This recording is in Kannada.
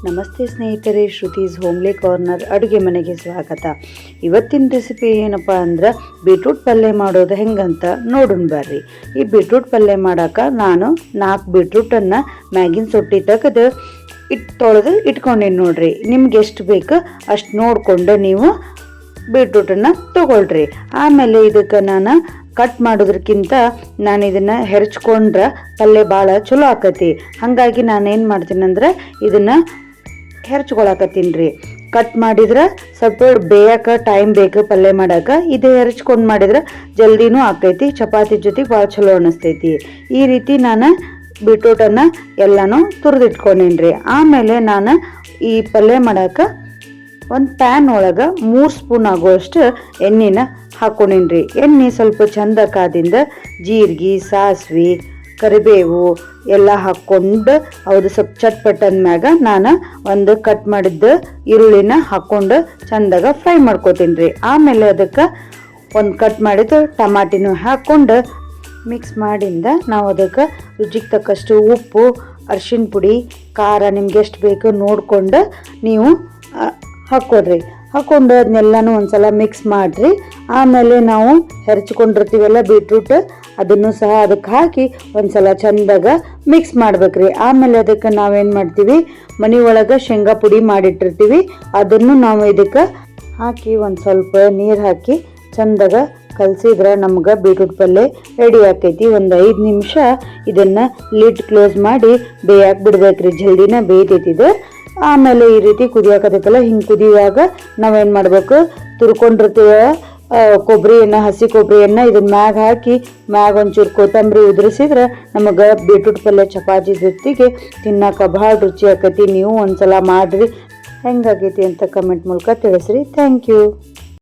ನಮಸ್ತೆ ಸ್ನೇಹಿತರೆ, ಶ್ರುತೀಸ್ ಹೋಮ್ಲಿ ಕಾರ್ನರ್ ಅಡುಗೆ ಮನೆಗೆ ಸ್ವಾಗತ. ಇವತ್ತಿನ ರೆಸಿಪಿ ಏನಪ್ಪ ಅಂದ್ರೆ ಬೀಟ್ರೂಟ್ ಪಲ್ಯ ಮಾಡೋದು ಹೆಂಗಂತ ನೋಡೋಣ ಬರ್ರಿ. ಈ ಬೀಟ್ರೂಟ್ ಪಲ್ಯ ಮಾಡೋಕೆ ನಾನು 4 ಬೀಟ್ರೂಟನ್ನು ಮ್ಯಾಗಿನ ಸೊಟ್ಟಿ ತೆಗೆದು ತೊಳೆದು ಇಟ್ಕೊಂಡೀನಿ ನೋಡ್ರಿ. ನಿಮ್ಗೆ ಎಷ್ಟು ಬೇಕು ಅಷ್ಟು ನೋಡಿಕೊಂಡು ನೀವು ಬೀಟ್ರೂಟನ್ನು ತೊಗೊಳ್ರಿ. ಆಮೇಲೆ ಇದಕ್ಕೆ ನಾನು ಕಟ್ ಮಾಡೋದ್ರಕ್ಕಿಂತ ನಾನು ಇದನ್ನು ಹೆರ್ಚ್ಕೊಂಡ್ರೆ ಪಲ್ಯ ಭಾಳ ಚಲೋ ಆಕತಿ. ಹಾಗಾಗಿ ನಾನೇನು ಮಾಡ್ತೀನಿ ಅಂದ್ರೆ ಇದನ್ನು ಹೆರ್ಚ್ಕೊಳಕತ್ತೀನಿ ರೀ. ಕಟ್ ಮಾಡಿದ್ರೆ ಸ್ವಲ್ಪ ಬೇಯಕ್ಕೆ ಟೈಮ್ ಬೇಕು ಪಲ್ಯ ಮಾಡೋಕೆ. ಇದು ಹೆರ್ಚ್ಕೊಂಡು ಮಾಡಿದ್ರೆ ಜಲ್ದಿನೂ ಆಕೈತಿ, ಚಪಾತಿ ಜೊತೆಗೆ ಭಾಳ ಚಲೋ ಅನ್ನಿಸ್ತೈತಿ. ಈ ರೀತಿ ನಾನು ಬೀಟ್ರೂಟನ್ನು ಎಲ್ಲನೂ ತುರಿದಿಟ್ಕೊಂಡೀನಿ ರೀ. ಆಮೇಲೆ ನಾನು ಈ ಪಲ್ಯ ಮಾಡೋಕೆ ಒಂದು ಪ್ಯಾನ್ ಒಳಗೆ 3 ಸ್ಪೂನ್ ಆಗುವಷ್ಟು ಎಣ್ಣೆನ ಹಾಕ್ಕೊಂಡೀನಿ ರೀ. ಎಣ್ಣೆ ಸ್ವಲ್ಪ ಚಂದ ಕಾದಿಂದ ಜೀರಿಗೆ, ಸಾಸಿವೆ, ಕರಿಬೇವು ಎಲ್ಲ ಹಾಕ್ಕೊಂಡು ಅದು ಸ್ವಲ್ಪ ಚಟ್ಪಟ್ ಅಂದ್ಮ್ಯಾಗ ನಾನು ಒಂದು ಕಟ್ ಮಾಡಿದ್ದ ಈರುಳ್ಳಿನ ಹಾಕ್ಕೊಂಡು ಚಂದಾಗ ಫ್ರೈ ಮಾಡ್ಕೊತೀನಿ ರೀ. ಆಮೇಲೆ ಅದಕ್ಕೆ ಒಂದು ಕಟ್ ಮಾಡಿದ್ದು ಟಮಾಟಿನೂ ಹಾಕ್ಕೊಂಡು ಮಿಕ್ಸ್ ಮಾಡಿಂದ ನಾವು ಅದಕ್ಕೆ ರುಚಿಗೆ ತಕ್ಕಷ್ಟು ಉಪ್ಪು, ಅರಿಶಿನ ಪುಡಿ, ಖಾರ ನಿಮ್ಗೆ ಎಷ್ಟು ಬೇಕು ನೋಡಿಕೊಂಡು ನೀವು ಹಾಕ್ಕೊಡ್ರಿ. ಹಾಕ್ಕೊಂಡು ಅದನ್ನೆಲ್ಲನೂ ಒಂದ್ಸಲ ಮಿಕ್ಸ್ ಮಾಡಿರಿ. ಆಮೇಲೆ ನಾವು ಹೆರ್ಚ್ಕೊಂಡಿರ್ತೀವಲ್ಲ ಬೀಟ್ರೂಟ್, ಅದನ್ನು ಸಹ ಅದಕ್ಕೆ ಹಾಕಿ ಒಂದ್ಸಲ ಚಂದಾಗ ಮಿಕ್ಸ್ ಮಾಡ್ಬೇಕ್ರಿ. ಆಮೇಲೆ ಅದಕ್ಕೆ ನಾವೇನು ಮಾಡ್ತೀವಿ, ಮನೆ ಒಳಗೆ ಶೇಂಗಾ ಪುಡಿ ಮಾಡಿಟ್ಟಿರ್ತೀವಿ, ಅದನ್ನು ನಾವು ಇದಕ್ಕೆ ಹಾಕಿ ಒಂದು ಸ್ವಲ್ಪ ನೀರು ಹಾಕಿ ಚಂದಾಗ ಕಲಸಿದ್ರೆ ನಮ್ಗೆ ಬೀಟ್ರೂಟ್ ಪಲ್ಯ ರೆಡಿ ಆಕೈತಿ. ಒಂದು 5 ನಿಮಿಷ ಇದನ್ನು ಲಿಡ್ ಕ್ಲೋಸ್ ಮಾಡಿ ಬೇಯಕ್ಕೆ ಬಿಡ್ಬೇಕ್ರಿ. ಜಲ್ದಿನ ಬೇಯ್ತೈತಿದು. ಆಮೇಲೆ ಈ ರೀತಿ ಕುದಿಯಾಕತ್ತೈತಲ್ಲ, ಹಿಂಗೆ ಕುದಿಯುವಾಗ ನಾವೇನು ಮಾಡ್ಬೇಕು, ತುರ್ಕೊಂಡಿರ್ತೀವ ಕೊಬ್ಬರಿಯನ್ನು, ಹಸಿ ಕೊಬ್ಬರಿಯನ್ನು ಇದನ್ನ ಮ್ಯಾಗ ಹಾಕಿ ಮ್ಯಾಗ ಒಂಚೂರು ಕೊತ್ತಂಬರಿ ಉದುರಿಸಿದ್ರೆ ನಮಗೆ ಬೀಟ್ರೂಟ್ ಪಲ್ಯ ಚಪಾತಿ ಜೊತೆಗೆ ತಿನ್ನಕ್ಕೆ ಭಾಳ ರುಚಿ ಆಕೈತಿ. ನೀವು ಒಂದ್ಸಲ ಮಾಡಿರಿ, ಹೆಂಗಾಗೈತಿ ಅಂತ ಕಮೆಂಟ್ ಮೂಲಕ ತಿಳಿಸ್ರಿ. Thank you.